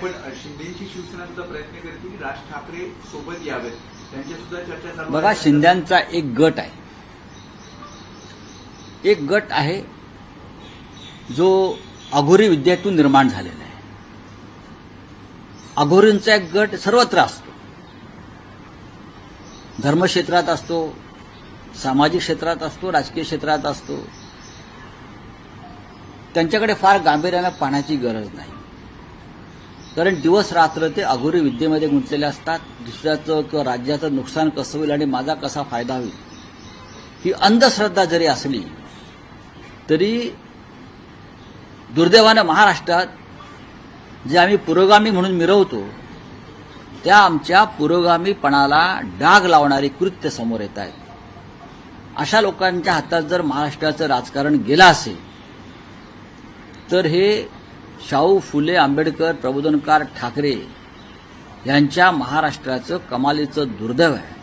पण शिंदेची शिवसेना सुद्धा प्रयत्न करते की राज ठाकरे सोबत यावेत, त्यांच्या सुद्धा चर्चा चालू बघा, शिंद्यांचा एक गट आहे जो अघोरी विद्येतून निर्माण झालेला आहे. अघोरींचा एक गट सर्वत्र असतो, धर्मक्षेत्रात असतो, सामाजिक क्षेत्रात असतो, राजकीय क्षेत्रात असतो. त्यांच्याकडे फार गांभीर्यानं पाहण्याची गरज नाही, कारण दिवस रात्र ते अघोरी विद्येमध्ये गुंतलेले असतात. दुसऱ्याचं किंवा राज्याचं नुकसान कसं होईल आणि माझा कसा फायदा होईल ही अंधश्रद्धा जरी असली तरी दुर्दैवानं महाराष्ट्रात जे आम्ही पुरोगामी म्हणून मिरवतो त्या आमच्या पुरोगामीपणाला डाग लावणारी कृत्य समोर येत आहेत. अशा लोकांच्या हातात जर महाराष्ट्राचं राजकारण गेलं असेल तर हे शाहू फुले आंबेडकर प्रबोधनकार ठाकरे यांच्या महाराष्ट्राचं कमालीचं दुर्दैव आहे.